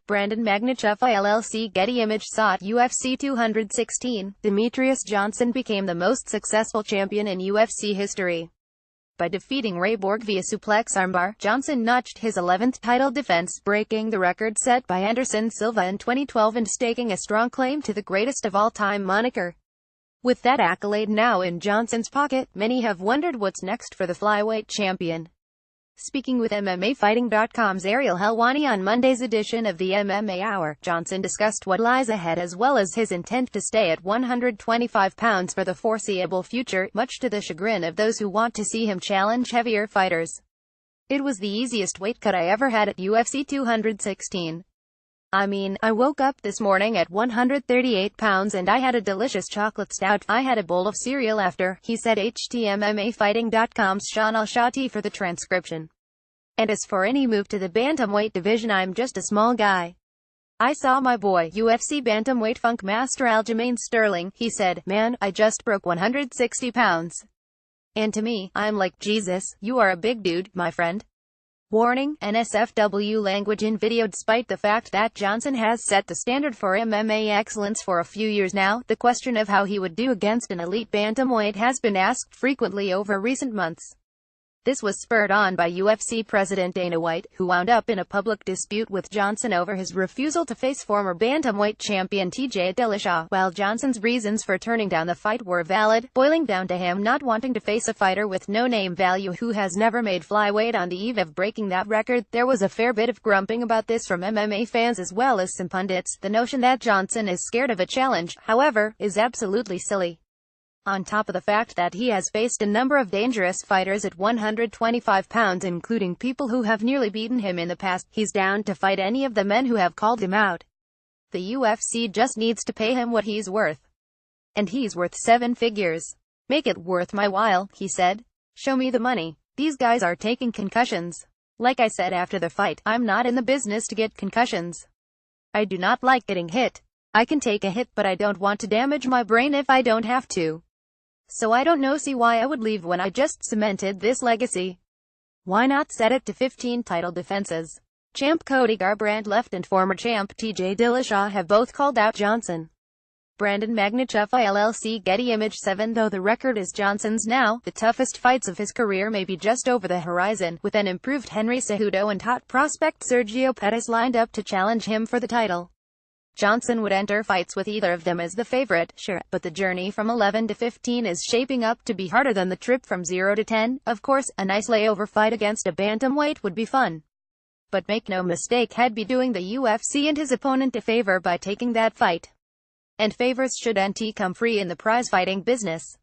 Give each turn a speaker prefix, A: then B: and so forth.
A: MagnusZuffa LLCGetty ImagesAt UFC 216, Demetrious Johnson became the most successful champion in UFC history. By defeating Ray Borg via suplex armbar, Johnson notched his 11th title defense, breaking the record set by Anderson Silva in 2012 and staking a strong claim to the greatest of all time moniker. With that accolade now in Johnson's pocket, many have wondered what's next for the flyweight champion. Speaking with MMAfighting.com's Ariel Helwani on Monday's edition of the MMA Hour, Johnson discussed what lies ahead as well as his intent to stay at 125 pounds for the foreseeable future, much to the chagrin of those who want to see him challenge heavier fighters. It was the easiest weight cut I ever had at UFC 216. I woke up this morning at 138 pounds and I had a delicious chocolate stout. I had a bowl of cereal after, he said. MMAfighting.com's Sean Al-Shati for the transcription. And as for any move to the bantamweight division, I'm just a small guy. I saw my boy, UFC bantamweight funk master Aljamain Sterling, he said. Man, I just broke 160 pounds. And to me, I'm like, Jesus, you are a big dude, my friend. Warning, NSFW language in video. Despite the fact that Johnson has set the standard for MMA excellence for a few years now, the question of how he would do against an elite bantamweight has been asked frequently over recent months. This was spurred on by UFC President Dana White, who wound up in a public dispute with Johnson over his refusal to face former bantamweight champion TJ Dillashaw. While Johnson's reasons for turning down the fight were valid, boiling down to him not wanting to face a fighter with no name value who has never made flyweight on the eve of breaking that record, there was a fair bit of grumping about this from MMA fans as well as some pundits. The notion that Johnson is scared of a challenge, however, is absolutely silly. On top of the fact that he has faced a number of dangerous fighters at 125 pounds, including people who have nearly beaten him in the past, he's down to fight any of the men who have called him out. The UFC just needs to pay him what he's worth. And he's worth 7 figures. Make it worth my while, he said. Show me the money. These guys are taking concussions. Like I said after the fight, I'm not in the business to get concussions. I do not like getting hit. I can take a hit, but I don't want to damage my brain if I don't have to. So I don't see why I would leave when I just cemented this legacy. Why not set it to 15 title defenses? Champ Cody Garbrandt left and former champ TJ Dillashaw have both called out Johnson. MagnusZuffa LLCGetty ImagesAt. Though the record is Johnson's now, the toughest fights of his career may be just over the horizon, with an improved Henry Cejudo and hot prospect Sergio Pettis lined up to challenge him for the title. Johnson would enter fights with either of them as the favorite, sure, but the journey from 11 to 15 is shaping up to be harder than the trip from 0 to 10. Of course, a nice layover fight against a bantamweight would be fun. But make no mistake, he'd be doing the UFC and his opponent a favor by taking that fight. And favors shouldn't come free in the prize fighting business.